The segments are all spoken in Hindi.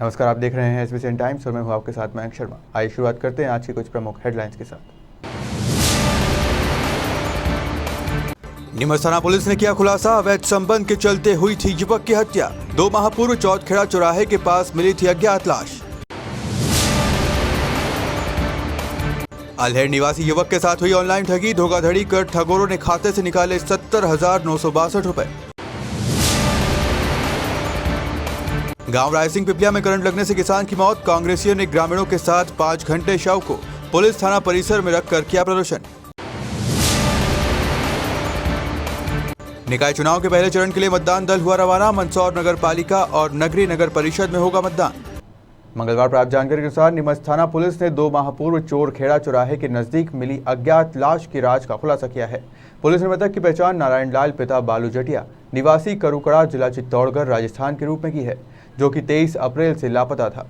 नमस्कार, आप देख रहे हैं एसबीसी टाइम्स और मैं हूं आपके साथ मयंक शर्मा। आइए शुरुआत करते हैं आज की कुछ प्रमुख हेडलाइंस के साथ। नीमच थाना पुलिस ने किया खुलासा, अवैध संबंध के चलते हुई थी युवक की हत्या। 2 माह पूर्व चौथखेड़ा चौराहे के पास मिली थी अज्ञात लाश। अल्हेड़ निवासी युवक के साथ हुई ऑनलाइन ठगी, धोखाधड़ी कर ठगोरों ने खाते से निकाले 70,962 रुपए। गांव रायसिंह पिपलिया में करंट लगने से किसान की मौत, कांग्रेसियों ने ग्रामीणों के साथ 5 घंटे शव को पुलिस थाना परिसर में रखकर किया प्रदर्शन। निकाय चुनाव के पहले चरण के लिए मतदान दल हुआ रवाना, मंदसौर नगर पालिका और नगरीय नगर परिषद में होगा मतदान। मंगलवार प्राप्त जानकारी के अनुसार नीमच थाना पुलिस ने 2 माह पूर्व चोरखेड़ा चौराहे के नजदीक मिली अज्ञात लाश की राज का खुलासा किया है। पुलिस ने मृतक की पहचान नारायण लाल पिता बालू जटिया निवासी करुकड़ा जिला चित्तौड़गढ़ राजस्थान के रूप में की है, जो कि 23 अप्रैल से लापता था,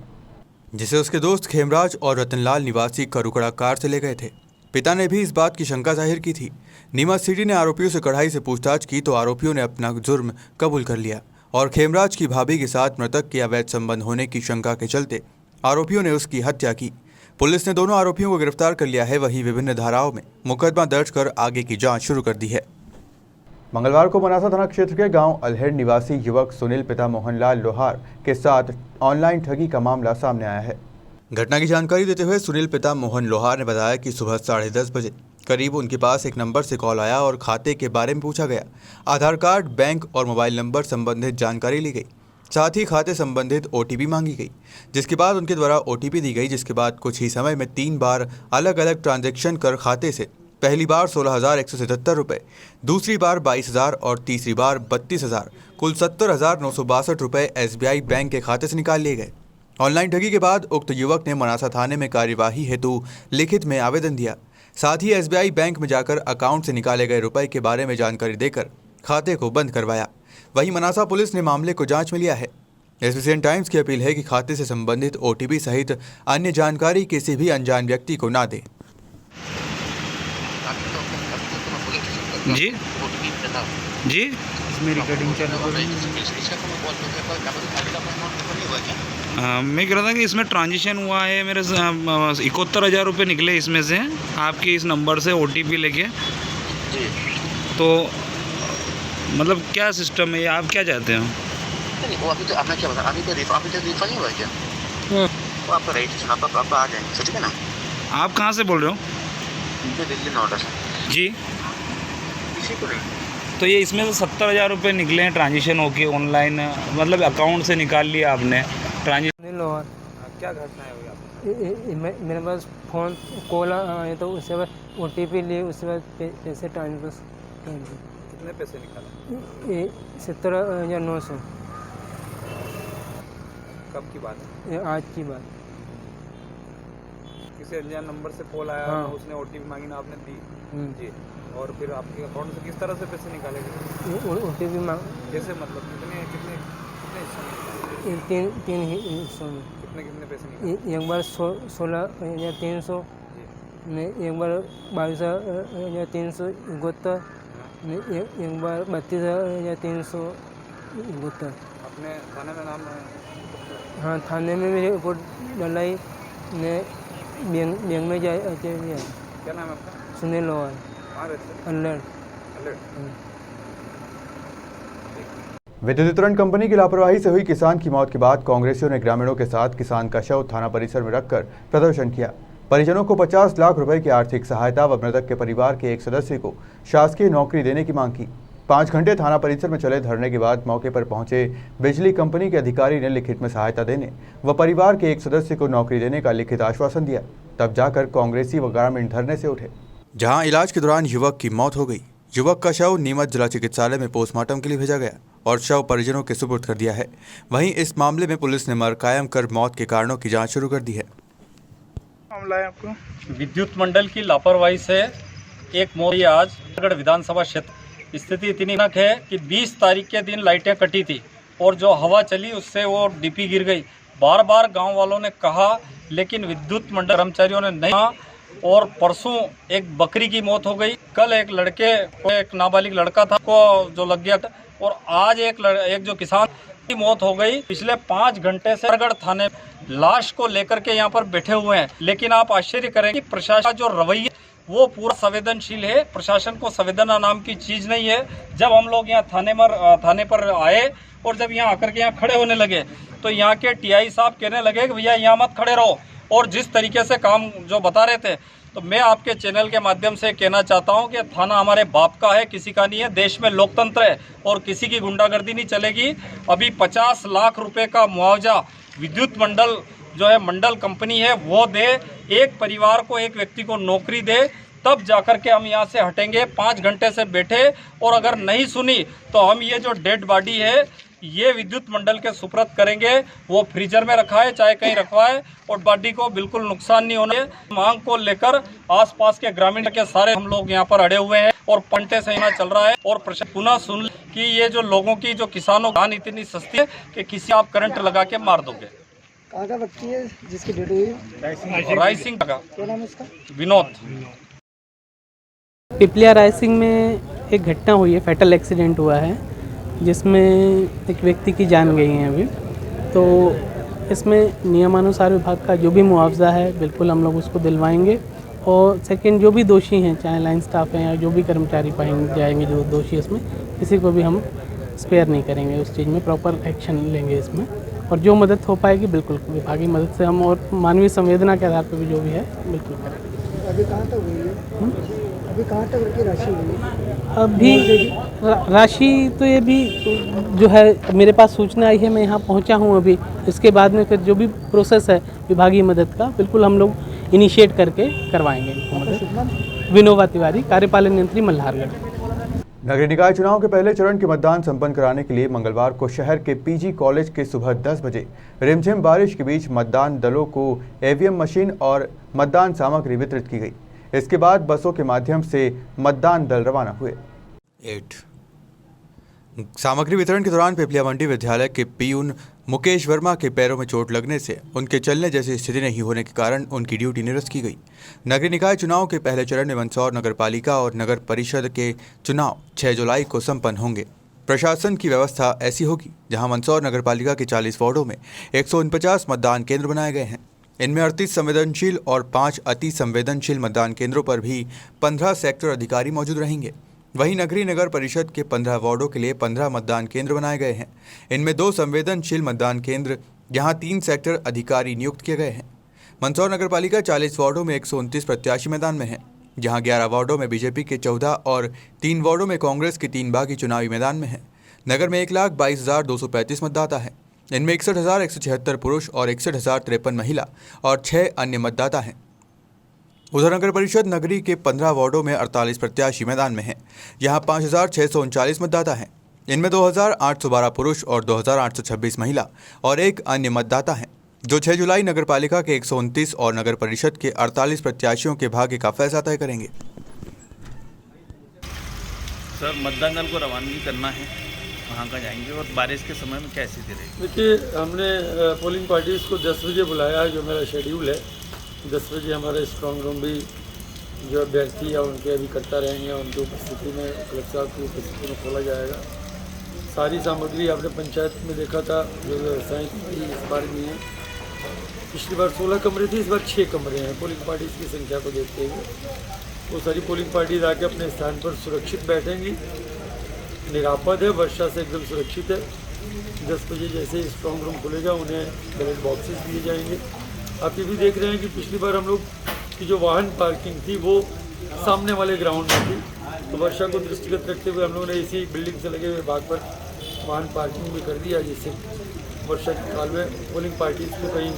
जिसे उसके दोस्त खेमराज और रतनलाल निवासी करुकड़ा कार से ले गए थे। पिता ने भी इस बात की शंका जाहिर की थी। नीमच सिटी ने आरोपियों से कड़ाई से पूछताछ की तो आरोपियों ने अपना जुर्म कबूल कर लिया और खेमराज की भाभी के साथ मृतक के अवैध संबंध होने की शंका के चलते आरोपियों ने उसकी हत्या की। पुलिस ने दोनों आरोपियों को गिरफ्तार कर लिया है, वहीं विभिन्न धाराओं में मुकदमा दर्ज कर आगे की जांच शुरू कर दी है। मंगलवार को मनासा थाना क्षेत्र के गांव अल्हेड़ निवासी युवक सुनील पिता मोहनलाल लोहार के साथ ऑनलाइन ठगी का मामला सामने आया है। घटना की जानकारी देते हुए सुनील पिता मोहन लोहार ने बताया कि सुबह 10:30 बजे करीब उनके पास एक नंबर से कॉल आया और खाते के बारे में पूछा गया। आधार कार्ड, बैंक और मोबाइल नंबर संबंधित जानकारी ली गई, साथ ही खाते संबंधित ओटीपी मांगी गई, जिसके बाद उनके द्वारा ओटीपी दी गई, जिसके बाद कुछ ही समय में 3 बार अलग अलग ट्रांजैक्शन कर खाते से पहली बार 16,177 रुपये, दूसरी बार 22,000 और तीसरी बार 32,000, कुल 70,962 रुपये एसबीआई बैंक के खाते से निकाल लिए गए। ऑनलाइन ठगी के बाद उक्त युवक ने मनासा थाने में कार्यवाही हेतु लिखित में आवेदन दिया, साथ ही एसबीआई बैंक में जाकर अकाउंट से निकाले गए रुपए के बारे में जानकारी देकर खाते को बंद करवाया। वहीं मनासा पुलिस ने मामले को जांच में लिया है। एसबीसी टाइम्स की अपील है कि खाते से संबंधित ओटीपी सहित अन्य जानकारी किसी भी अनजान व्यक्ति को ना दे। जी जी इसमें रिकॉर्डिंग चल रही है। मैं कह रहा था कि इसमें ट्रांजिशन हुआ है, मेरे 71,000 रुपये निकले इसमें से आपके इस नंबर से ओटीपी लेके। तो मतलब क्या सिस्टम है, आप क्या चाहते हैं? वो अभी तो आपने क्या बताया, अभी तो रिफंड नहीं हुआ क्या? वो आपका रजिस्ट्रेशन आप आ जाएंगे, ठीक है ना? आप कहाँ से बोल रहे हो? दिल्ली नोएडा से। जी किसी को नहीं। तो ये इसमें से 70,000 रुपये निकले हैं ट्रांजिशन होके ऑनलाइन, मतलब अकाउंट से निकाल लिया आपने ट्रांजिशन। लोहार, क्या घटना है भैया? मेरे पास फ़ोन कॉल आया तो उसके बाद ओटीपी लिए, उसके बाद पैसे ट्रांसफर किए। कितने पैसे निकाले? 70,900। कब की बात है? ये आज की बात। किसी अनजान नंबर से कॉल आया, हाँ। उसने ओटीपी मांगी ना, आपने दी जी, और फिर आपके अकाउंट से किस तरह से पैसे निकाले गए? ओटीपी मांग कैसे, मतलब कितने कितने कितने हिस्सों में निकाले? तीन हिस्सों में। कितने पैसे निकाले? एक बार 16,300, एक बार 22,371, एक बार 32,371। अपने थाने में नाम है? हाँ, थाने में भी रिपोर्ट डलाई ने, बैंक में जाए। क्या नाम है आपका? सुनील लोहार, कहाँ रहते हैं? अल्हेड़। विद्युत वितरण कंपनी की लापरवाही से हुई किसान की मौत के बाद कांग्रेसियों ने ग्रामीणों के साथ किसान का शव थाना परिसर में रखकर प्रदर्शन किया। परिजनों को 50 लाख रुपए की आर्थिक सहायता व मृतक के परिवार के एक सदस्य को शासकीय नौकरी देने की मांग की। 5 घंटे थाना परिसर में चले धरने के बाद मौके पर पहुंचे बिजली कंपनी के अधिकारी ने लिखित में सहायता देने व परिवार के एक सदस्य को नौकरी देने का लिखित आश्वासन दिया। तब जाकर कांग्रेसी व ग्रामीण धरने से उठे, जहां इलाज के दौरान युवक की मौत हो गई। युवक का शव नीमच जिला चिकित्सालय में पोस्टमार्टम के लिए भेजा गया और शव परिजनों के सुपुर्द कर दिया है। वहीं इस मामले में पुलिस ने मर कायम कर मौत के कारणों की जांच शुरू कर दी है। मामला है आपको? विद्युत मंडल की लापरवाही से एक मौत आज गढ़ विधानसभा क्षेत्र। स्थिति इतनी भयानक है कि 20 तारीख के दिन लाइटें कटी थी और जो हवा चली उससे वो डीपी गिर गई। बार बार गांव वालों ने कहा, लेकिन विद्युत मंडल कर्मचारियों ने नहीं कहा। और परसों एक बकरी की मौत हो गई। कल एक नाबालिग लड़का था को जो लग गया था। और आज एक जो किसान की मौत हो गई। पिछले 5 घंटे से नरगढ़ थाने लाश को लेकर के यहाँ पर बैठे हुए हैं, लेकिन आप आश्चर्य करेंगे प्रशासन जो रवैया वो पूरा संवेदनशील है। प्रशासन को संवेदना नाम की चीज नहीं है। जब हम लोग यहाँ थाने पर आए और जब यहाँ आकर के यहाँ खड़े होने लगे तो यहाँ के टीआई साहब कहने लगे कि भैया यहाँ मत खड़े रहो, और जिस तरीके से काम जो बता रहे थे, तो मैं आपके चैनल के माध्यम से कहना चाहता हूं कि थाना हमारे बाप का है, किसी का नहीं है। देश में लोकतंत्र है और किसी की गुंडागर्दी नहीं चलेगी। अभी 50 लाख रुपए का मुआवजा विद्युत मंडल जो है मंडल कंपनी है वो दे, एक परिवार को एक व्यक्ति को नौकरी दे, तब जाकर के हम यहाँ से हटेंगे। 5 घंटे से बैठे और अगर नहीं सुनी तो हम ये जो डेड बॉडी है ये विद्युत मंडल के सुपुर्द करेंगे। वो फ्रीजर में रखा है चाहे कहीं रखवाए, और बॉडी को बिल्कुल नुकसान नहीं होने। मांग को लेकर आसपास के ग्रामीण के सारे हम लोग यहाँ पर अड़े हुए हैं और पंटे से यहाँ चल रहा है। और प्रशासन पुनः सुन कि ये जो लोगों की जो किसानों की जान इतनी सस्ती है कि किसी आप करंट लगा के मार दोगे। कहाँ का व्यक्ति है जिसकी डेथ हुई? राय सिंह का। क्या नाम है उसका? विनोद। पिपलिया रायसिंह में एक घटना हुई है, फैटल एक्सीडेंट हुआ है जिसमें एक व्यक्ति की जान गई है अभी। तो इसमें नियमानुसार विभाग का जो भी मुआवजा है बिल्कुल हम लोग उसको दिलवाएंगे। और सेकंड जो भी दोषी हैं, चाहे लाइन स्टाफ हैं या जो भी कर्मचारी पाएंगे जाएंगे जो दोषी, इसमें किसी को भी हम स्पेयर नहीं करेंगे, उस चीज़ में प्रॉपर एक्शन लेंगे इसमें। और जो मदद हो पाएगी बिल्कुल विभागीय मदद से हम, और मानवीय संवेदना के आधार पर भी जो भी है बिल्कुल करेंगे। अभी कहाँ तक हुई है? अभी कहाँ तक उनकी राशि हुई है? अभी राशि तो ये भी जो है मेरे पास सूचना आई है, मैं यहाँ पहुँचा हूँ अभी। इसके बाद में फिर जो भी प्रोसेस है विभागीय मदद का बिल्कुल हम लोग इनिशिएट करके करवाएंगे इनको मदद। विनोबा तिवारी, कार्यपालन यंत्री, मल्हारगढ़। नगरीय निकाय चुनाव के पहले चरण के मतदान संपन्न कराने के लिए मंगलवार को शहर के पीजी कॉलेज के सुबह 10 बजे रिमझिम बारिश के बीच मतदान दलों को ईवीएम मशीन और मतदान सामग्री वितरित की गई। इसके बाद बसों के माध्यम से मतदान दल रवाना हुए। सामग्री वितरण के दौरान पिपलिया मंडी विद्यालय के पियून मुकेश वर्मा के पैरों में चोट लगने से उनके चलने जैसी स्थिति नहीं होने के कारण उनकी ड्यूटी निरस्त की गई। नगरीय निकाय चुनाव के पहले चरण में मंदसौर नगर पालिका और नगर परिषद के चुनाव 6 जुलाई को संपन्न होंगे। प्रशासन की व्यवस्था ऐसी होगी जहां मंदसौर नगर पालिका के 40 वार्डों में 149 मतदान केंद्र बनाए गए हैं। इनमें 38 संवेदनशील और 5 अति संवेदनशील मतदान केंद्रों पर भी 15 सेक्टर अधिकारी मौजूद रहेंगे। वहीं नगरीय नगर परिषद के 15 वार्डों के लिए 15 मतदान केंद्र बनाए गए हैं। इनमें 2 संवेदनशील मतदान केंद्र जहां 3 सेक्टर अधिकारी नियुक्त किए गए हैं। मंदसौर नगर पालिका 40 वार्डों में 129 प्रत्याशी मैदान में हैं, जहां 11 वार्डों में बीजेपी के 14 और 3 वार्डों में कांग्रेस के 3 बागी चुनावी मैदान में हैं। नगर में 1,22,235 मतदाता हैं। इनमें 61,176 पुरुष और 61,053 महिला और 6 अन्य मतदाता हैं। उधर नगर परिषद नगरी के 15 वार्डों में 48 प्रत्याशी मैदान में हैं। यहाँ 5,639 मतदाता हैं। इनमें 2,812 पुरुष और 2,826 महिला और 1 अन्य मतदाता हैं, जो 6 जुलाई नगर पालिका के 129 और नगर परिषद के 48 प्रत्याशियों के भाग्य का फैसला तय करेंगे। सर, मतदान दल को रवानगी करना है, वहाँ का जाएंगे। और बारिश के समय में क्या स्थिति रहेगी? देखिए, हमने पोलिंग पार्टीज़ को 10 बजे बुलाया है, जो मेरा शेड्यूल है। 10 बजे हमारा स्ट्रॉन्ग रूम भी जो अभ्यर्थी है उनके अभी करता रहेंगे, उनकी उपस्थिति में कलेक्टर साहब की उपस्थिति में खोला जाएगा। सारी सामग्री आपने पंचायत में देखा था, जो व्यवस्थाएँ की इस बार भी हैं। पिछली बार 16 कमरे थे, इस बार 6 कमरे हैं। पोलिंग पार्टीज़ की संख्या को देखते हुए वो सारी पोलिंग पार्टीज आके अपने स्थान पर सुरक्षित बैठेंगी। निरापद है, वर्षा से एकदम सुरक्षित है। 10 बजे जैसे स्ट्रॉन्ग रूम खुलेगा उन्हें बैलेट बॉक्सेस दिए जाएंगे। आप ये भी देख रहे हैं कि पिछली बार हम लोग की जो वाहन पार्किंग थी वो सामने वाले ग्राउंड में थी, तो वर्षा को दृष्टिगत रखते हुए हम लोगों ने इसी बिल्डिंग से लगे हुए भाग पर वाहन पार्किंग भी कर दिया, जिससे वर्षा के काल में पोलिंग पार्टीज को कहीं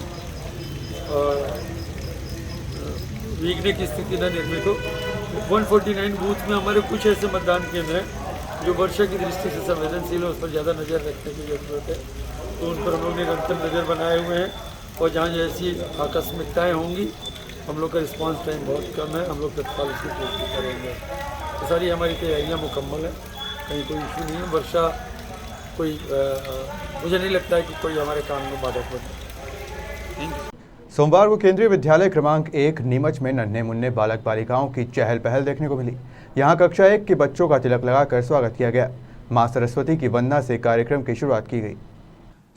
भीगने की स्थिति न निर्मित हो। 149 बूथ में हमारे कुछ ऐसे मतदान केंद्र हैं जो वर्षा की दृष्टि से संवेदनशील है, उस पर ज़्यादा नज़र रखने की ज़रूरत है, तो उन पर हम लोग निरंतर नज़र बनाए हुए हैं। और जहाँ जैसी आकस्मिकताएँ होंगी हम लोग का रिस्पांस टाइम बहुत कम है, हम लोग तत्काल उसकी पूर्ति करेंगे। तो सारी हमारी तैयारियाँ मुकम्मल हैं, कहीं कोई इशू नहीं है। वर्षा कोई मुझे नहीं लगता है कि कोई हमारे काम में बाधक होती है। सोमवार को केंद्रीय विद्यालय क्रमांक 1 नीमच में नन्हे मुन्ने बालक बालिकाओं की चहल पहल देखने को मिली। यहाँ कक्षा 1 के बच्चों का तिलक लगाकर स्वागत किया गया। मां सरस्वती की वंदना से कार्यक्रम की शुरुआत की गई।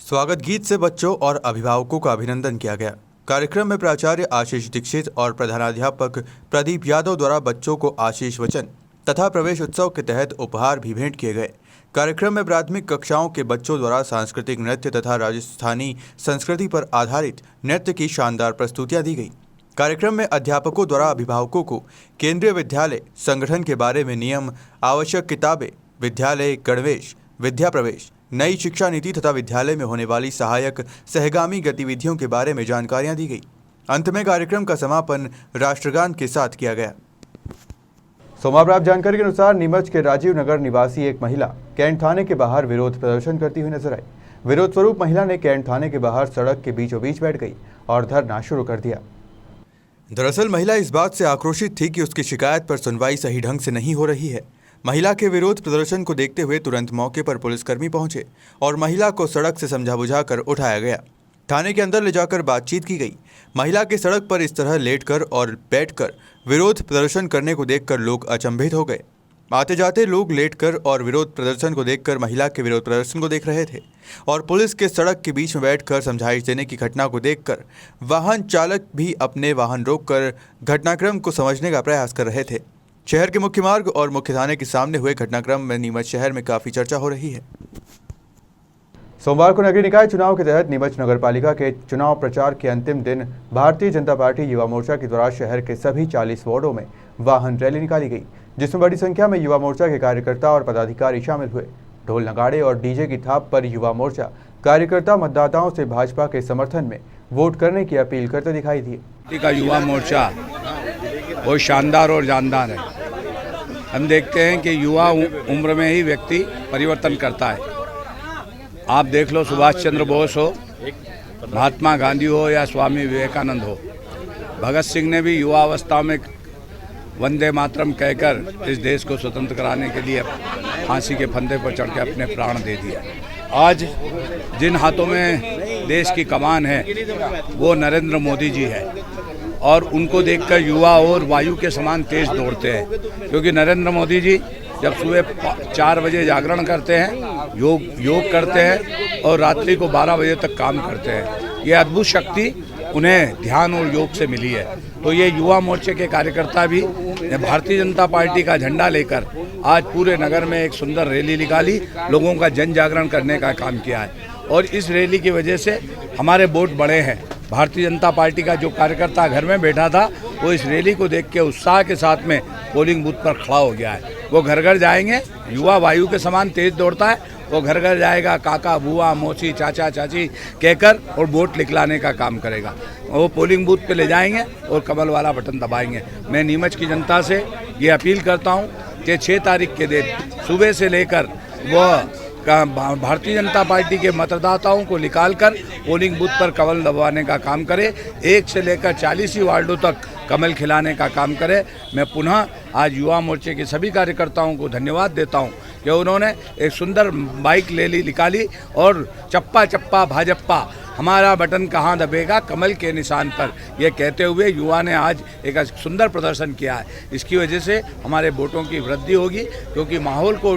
स्वागत गीत से बच्चों और अभिभावकों का अभिनंदन किया गया। कार्यक्रम में प्राचार्य आशीष दीक्षित और प्रधानाध्यापक प्रदीप यादव द्वारा बच्चों को आशीष वचन तथा प्रवेश उत्सव के तहत उपहार भी भेंट किए गए। कार्यक्रम में प्राथमिक कक्षाओं के बच्चों द्वारा सांस्कृतिक नृत्य तथा राजस्थानी संस्कृति पर आधारित नृत्य की शानदार प्रस्तुतियां दी गई। कार्यक्रम में अध्यापकों द्वारा अभिभावकों को केंद्रीय विद्यालय संगठन के बारे में नियम, आवश्यक किताबें, विद्यालय गणवेश, विद्या प्रवेश, नई शिक्षा नीति तथा विद्यालय में होने वाली सहायक सहगामी गतिविधियों के बारे में जानकारियां दी गई। अंत में कार्यक्रम का समापन राष्ट्रगान के साथ किया गया। सोमवार प्राप्त जानकारी के अनुसार नीमच के राजीव नगर निवासी एक महिला कैंट थाने के बाहर विरोध प्रदर्शन करती हुई नजर आई। विरोध स्वरूप महिला ने कैंट थाने के बाहर सड़क के बीचों बीच बैठ गई और धरना शुरू कर दिया। दरअसल महिला इस बात से आक्रोशित थी कि उसकी शिकायत पर सुनवाई सही ढंग से नहीं हो रही है। महिला के विरोध प्रदर्शन को देखते हुए तुरंत मौके पर पुलिसकर्मी पहुंचे और महिला को सड़क से समझा बुझाकर उठाया गया। थाने के अंदर ले जाकर बातचीत की गई। महिला के सड़क पर इस तरह लेटकर और बैठकर विरोध प्रदर्शन करने को देखकर लोग अचंभित हो गए। आते जाते लोग लेटकर और विरोध प्रदर्शन को देखकर महिला के विरोध प्रदर्शन को देख रहे थे और पुलिस के सड़क के बीच में बैठकर समझाइश देने की घटना को देखकर वाहन चालक भी अपने वाहन रोककर घटनाक्रम को समझने का प्रयास कर रहे थे। शहर के मुख्य मार्ग और मुख्य थाने के सामने हुए घटनाक्रम में नीमच शहर में काफी चर्चा हो रही है। सोमवार को नगरीय निकाय चुनाव के तहत नीमच नगरपालिका के चुनाव प्रचार के अंतिम दिन भारतीय जनता पार्टी युवा मोर्चा के द्वारा शहर के सभी 40 वार्डों में वाहन रैली निकाली गई, जिसमें बड़ी संख्या में युवा मोर्चा के कार्यकर्ता और पदाधिकारी शामिल हुए। ढोल नगाड़े और डीजे की थाप पर युवा मोर्चा कार्यकर्ता मतदाताओं से भाजपा के समर्थन में वोट करने की अपील करते दिखाई दिए। का युवा मोर्चा बहुत शानदार और जानदार है। हम देखते हैं कि युवा उम्र में ही व्यक्ति परिवर्तन करता है। आप देख लो, सुभाष चंद्र बोस हो, महात्मा गांधी हो या स्वामी विवेकानंद हो, भगत सिंह ने भी युवा अवस्था में वंदे मातरम कहकर इस देश को स्वतंत्र कराने के लिए फांसी के फंदे पर चढ़ के अपने प्राण दे दिए। आज जिन हाथों में देश की कमान है वो नरेंद्र मोदी जी है और उनको देखकर युवा और वायु के समान तेज दौड़ते हैं, क्योंकि नरेंद्र मोदी जी जब सुबह 4 बजे जागरण करते हैं, योग करते हैं और रात्रि को 12 बजे तक काम करते हैं। ये अद्भुत शक्ति उन्हें ध्यान और योग से मिली है। तो ये युवा मोर्चे के कार्यकर्ता भी भारतीय जनता पार्टी का झंडा लेकर आज पूरे नगर में एक सुंदर रैली निकाली, लोगों का जन जागरण करने का काम किया है और इस रैली की वजह से हमारे वोट बढ़े हैं। भारतीय जनता पार्टी का जो कार्यकर्ता घर में बैठा था वो इस रैली को देख के उत्साह के साथ में पोलिंग बूथ पर खड़ा हो गया है। वो घर घर जाएंगे, युवा वायु के समान तेज दौड़ता है, वो घर घर जाएगा, काका बुआ मौसी चाचा चाची कहकर और वोट निकलाने का काम करेगा। वो पोलिंग बूथ पे ले जाएंगे और कमल वाला बटन दबाएंगे। मैं नीमच की जनता से ये अपील करता हूँ कि 6 तारीख के दिन सुबह से लेकर वह भारतीय जनता पार्टी के मतदाताओं को निकालकर पोलिंग बूथ पर कमल दबाने का काम करे, 1 से लेकर 40 वार्डों तक कमल खिलाने का काम करे। मैं पुनः आज युवा मोर्चे के सभी कार्यकर्ताओं को धन्यवाद देता हूं कि उन्होंने एक सुंदर बाइक रैली निकाली और चप्पा चप्पा भाजपा हमारा बटन कहाँ दबेगा, कमल के निशान पर, यह कहते हुए युवा ने आज एक सुंदर प्रदर्शन किया है। इसकी वजह से हमारे वोटों की वृद्धि होगी, क्योंकि माहौल को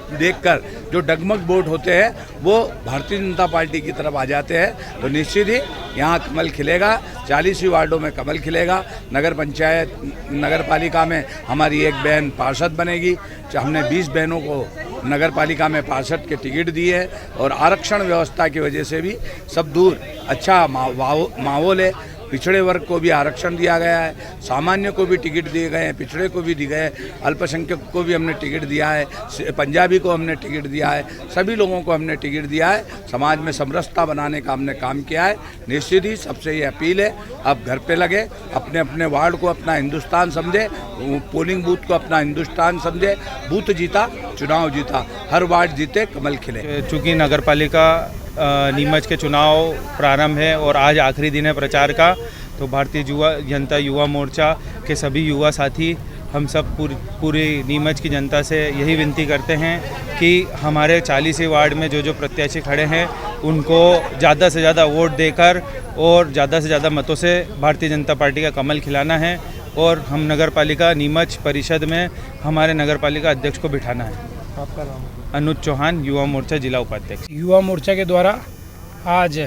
देखकर जो डगमग वोट होते हैं वो भारतीय जनता पार्टी की तरफ आ जाते हैं। तो निश्चित ही यहाँ कमल खिलेगा, 40 वार्डों में कमल खिलेगा। नगर पंचायत नगर पालिका में हमारी एक बहन पार्षद बनेगी। हमने 20 बहनों को नगर पालिका में पार्षद के टिकट दिए हैं और आरक्षण व्यवस्था की वजह से भी सब दूर अच्छा माहौल है। पिछड़े वर्ग को भी आरक्षण दिया गया है, सामान्य को भी टिकट दिए गए हैं, पिछड़े को भी दिए गए, अल्पसंख्यक को भी हमने टिकट दिया है, पंजाबी को हमने टिकट दिया है, सभी लोगों को हमने टिकट दिया है। समाज में समरसता बनाने का हमने काम किया है। निश्चित ही सबसे ये अपील है, अब घर पे लगे, अपने अपने वार्ड को अपना हिंदुस्तान समझे, पोलिंग बूथ को अपना हिंदुस्तान समझे। बूथ जीता चुनाव जीता, हर वार्ड जीते कमल खिले। चूँकि नगर पालिका नीमच के चुनाव प्रारंभ है और आज आखिरी दिन है प्रचार का, तो भारतीय जनता युवा मोर्चा के सभी युवा साथी हम सब पूरे नीमच की जनता से यही विनती करते हैं कि हमारे 40 वार्ड में जो प्रत्याशी खड़े हैं उनको ज़्यादा से ज़्यादा वोट देकर और ज़्यादा से ज़्यादा मतों से भारतीय जनता पार्टी का कमल खिलाना है और हम नगर पालिका नीमच परिषद में हमारे नगर पालिका अध्यक्ष को बिठाना है। आपका नाम? अनुज चौहान, युवा मोर्चा जिला उपाध्यक्ष। युवा मोर्चा के द्वारा आज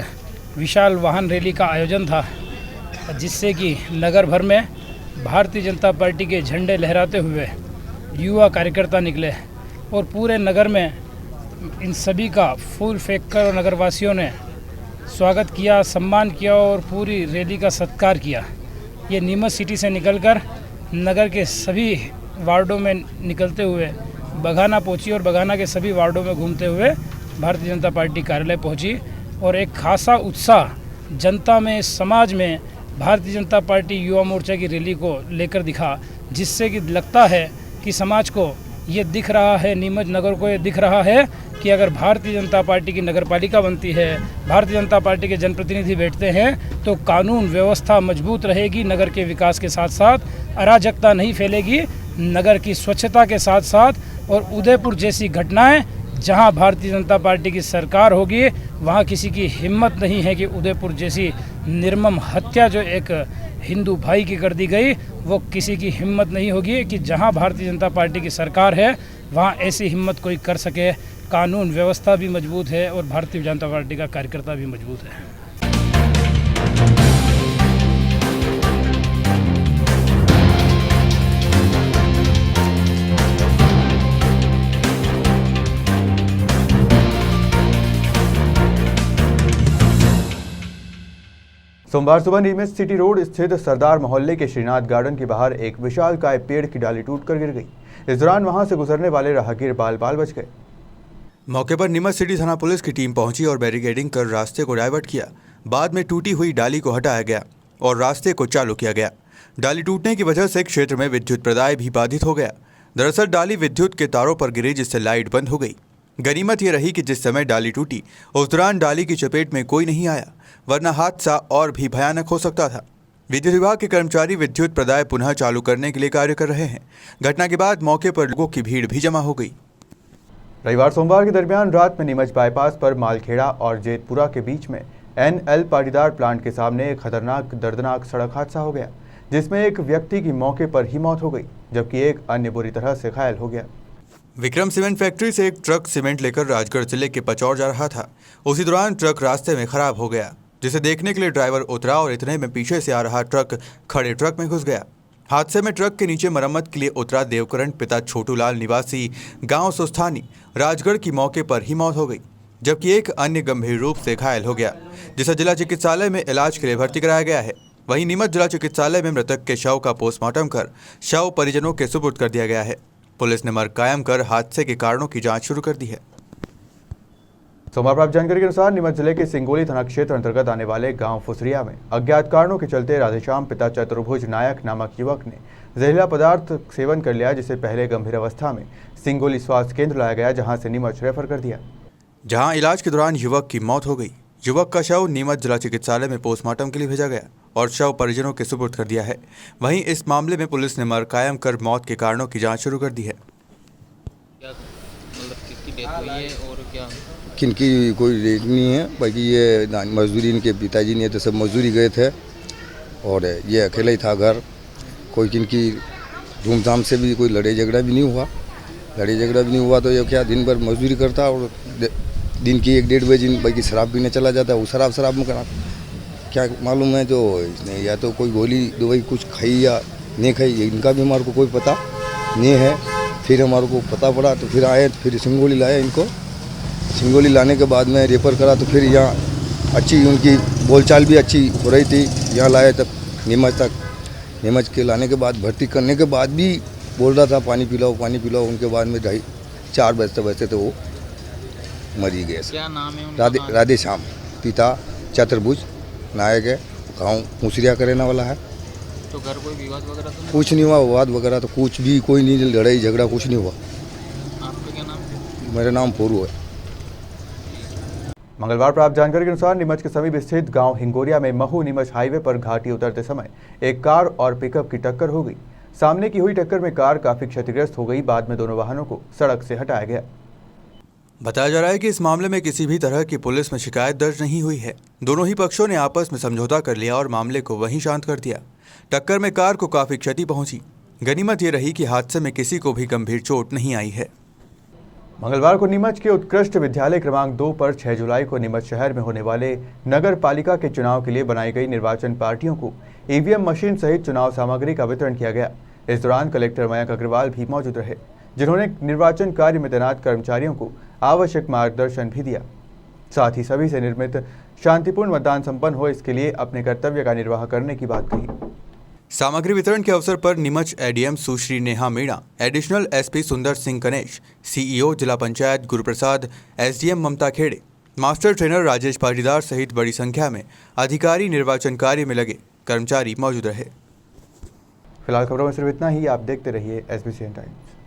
विशाल वाहन रैली का आयोजन था, जिससे कि नगर भर में भारतीय जनता पार्टी के झंडे लहराते हुए युवा कार्यकर्ता निकले और पूरे नगर में इन सभी का फूल फेंककर नगरवासियों ने स्वागत किया, सम्मान किया और पूरी रैली का सत्कार किया। ये नीमच सिटी से निकलकर नगर के सभी वार्डों में निकलते हुए बघाना पहुंची और बघाना के सभी वार्डों में घूमते हुए भारतीय जनता पार्टी कार्यालय पहुंची और एक खासा उत्साह जनता में, समाज में भारतीय जनता पार्टी युवा मोर्चा की रैली को लेकर दिखा, जिससे कि लगता है कि समाज को ये दिख रहा है, नीमच नगर को ये दिख रहा है कि अगर भारतीय जनता पार्टी की नगरपालिका बनती है, भारतीय जनता पार्टी के जनप्रतिनिधि बैठते हैं तो कानून व्यवस्था मजबूत रहेगी, नगर के विकास के साथ साथ अराजकता नहीं फैलेगी, नगर की स्वच्छता के साथ साथ और उदयपुर जैसी घटनाएं जहां भारतीय जनता पार्टी की सरकार होगी वहां किसी की हिम्मत नहीं है कि उदयपुर जैसी निर्मम हत्या जो एक हिंदू भाई की कर दी गई, वो किसी की हिम्मत नहीं होगी कि जहां भारतीय जनता पार्टी की सरकार है वहां ऐसी हिम्मत कोई कर सके। कानून व्यवस्था भी मजबूत है और भारतीय जनता पार्टी का कार्यकर्ता भी मजबूत है। सोमवार सुबह नीमच सिटी रोड स्थित सरदार मोहल्ले के श्रीनाथ गार्डन के बाहर एक विशालकाय पेड़ की डाली टूटकर गिर गई। इस दौरान वहां से गुजरने वाले राहगीर बाल बाल बच गए। मौके पर नीमच सिटी थाना पुलिस की टीम पहुंची और बैरिकेडिंग कर रास्ते को डाइवर्ट किया। बाद में टूटी हुई डाली को हटाया गया और रास्ते को चालू किया गया। डाली टूटने की वजह से क्षेत्र में विद्युत प्रदाय भी बाधित हो गया। दरअसल डाली विद्युत के तारों पर गिरी, जिससे लाइट बंद हो गई। गनीमत ये रही कि जिस समय डाली टूटी उस दौरान डाली की चपेट में कोई नहीं आया, वरना हादसा और भी भयानक हो सकता था। विद्युत विभाग के कर्मचारी विद्युत प्रदाय पुनः चालू करने के लिए कार्य कर रहे हैं। घटना के बाद मौके पर लोगों की भीड़ भी जमा हो गई। रविवार सोमवार के दरमियान रात में नीमच बाईपास पर मालखेड़ा और जेतपुरा के बीच में NL पाटीदार प्लांट के सामने एक खतरनाक दर्दनाक सड़क हादसा हो गया, जिसमें एक व्यक्ति की मौके पर ही मौत हो गई, जबकि एक अन्य बुरी तरह से घायल हो गया। विक्रम सीमेंट फैक्ट्री से एक ट्रक सीमेंट लेकर राजगढ़ जिले के पचौर जा रहा था। उसी दौरान ट्रक रास्ते में खराब हो गया, जिसे देखने के लिए ड्राइवर उतरा और इतने में पीछे से आ रहा ट्रक खड़े ट्रक में घुस गया। हादसे में ट्रक के नीचे मरम्मत के लिए उतरा देवकरण पिता छोटूलाल निवासी गांव सुस्थानी राजगढ़ की मौके पर ही मौत हो गई, जबकि एक अन्य गंभीर रूप से घायल हो गया, जिसे जिला चिकित्सालय में इलाज के लिए भर्ती कराया गया है। वहीं नीमच जिला चिकित्सालय में मृतक के शव का पोस्टमार्टम कर शव परिजनों के सुपुर्द कर दिया गया है। पुलिस ने मर्ग कायम कर हादसे के कारणों की जांच शुरू कर दी है। सोमवार प्राप्त जानकारी के अनुसार नीमच जिले के सिंगोली थाना क्षेत्र अंतर्गत आने वाले गांव फुसरिया में अज्ञात कारणों के चलते राधेश्याम पिता चतुर्भुज नायक नामक युवक ने जहरीला पदार्थ सेवन कर लिया, जिसे पहले गंभीर अवस्था में सिंगोली स्वास्थ्य केंद्र लाया गया, जहां से नीमच रेफर कर दिया, जहां इलाज के दौरान युवक की मौत हो गई। युवक का शव नीमच जिला चिकित्सालय में पोस्टमार्टम के लिए भेजा गया और शव परिजनों के सुपुर्द कर दिया है। वहीं इस मामले में पुलिस ने मर्ग कायम कर मौत के कारणों की जाँच शुरू कर दी है। किनकी कोई रेट नहीं है, बाकी ये मजदूरी इनके पिताजी ने तो सब मजदूरी गए थे और ये अकेला ही था घर। कोई किनकी धूमधाम से भी कोई लड़ाई झगड़ा भी नहीं हुआ। तो ये क्या दिन भर मजदूरी करता और दिन की 1-1.5 बजे बाकी शराब पीने चला जाता। वो शराब में करा क्या मालूम है, जो इसने या तो कोई गोली दवाई कुछ खाई या नहीं खाई, इनका भी हमारे को कोई पता नहीं है। फिर हमारे को पता पड़ा तो फिर आए, फिर सिंगोली लाया इनको। सिंगोली लाने के बाद में रेफर करा तो फिर यहाँ अच्छी उनकी बोलचाल भी अच्छी हो रही थी। यहाँ लाए तब नीमच के लाने के बाद भर्ती करने के बाद भी बोल रहा था पानी पिलाओ। उनके बाद में 4 बजते तो वो मर ही गए। क्या नाम है? राधेश्याम, पिता चतुर्भुज नायक है, गाँव मुसरिया का रहने वाला है। तो घर कोई विवाद वगैरह तो कुछ नहीं हुआ, विवाद वगैरह तो कुछ भी कोई नहीं, लड़ाई झगड़ा कुछ नहीं हुआ। आपका क्या नाम है? मेरा नाम पोरू है। मंगलवार प्राप्त जानकारी के अनुसार नीमच के समीप स्थित गांव हिंगोरिया में महू नीमच हाईवे पर घाटी उतरते समय एक कार और पिकअप की टक्कर हो गई। सामने की हुई टक्कर में कार काफी क्षतिग्रस्त हो गई। बाद में दोनों वाहनों को सड़क से हटाया गया। बताया जा रहा है कि इस मामले में किसी भी तरह की पुलिस में शिकायत दर्ज नहीं हुई है। दोनों ही पक्षों ने आपस में समझौता कर लिया और मामले को वहीं शांत कर दिया। टक्कर में कार को काफी क्षति पहुंची। गनीमत ये रही कि हादसे में किसी को भी गंभीर चोट नहीं आई है। मंगलवार को नीमच के उत्कृष्ट विद्यालय क्रमांक 2 पर 6 जुलाई को नीमच शहर में होने वाले नगर पालिका के चुनाव के लिए बनाई गई निर्वाचन पार्टियों को ईवीएम मशीन सहित चुनाव सामग्री का वितरण किया गया। इस दौरान कलेक्टर मयंक अग्रवाल भी मौजूद रहे, जिन्होंने निर्वाचन कार्य में तैनात कर्मचारियों को आवश्यक मार्गदर्शन भी दिया। साथ ही सभी से निर्मित शांतिपूर्ण मतदान संपन्न हो, इसके लिए अपने कर्तव्य का निर्वाह करने की बात कही। सामग्री वितरण के अवसर पर नीमच एडीएम सुश्री नेहा मीणा, एडिशनल एसपी सुंदर सिंह गणेश, सीईओ जिला panchayat Guruprasad, SDM Mamta Khede, master trainer Rajesh Patidar सहित बड़ी संख्या में अधिकारी निर्वाचन कार्य में लगे कर्मचारी मौजूद रहे। फिलहाल खबरों में सिर्फ इतना ही। आप देखते रहिए SBCN टाइम्स।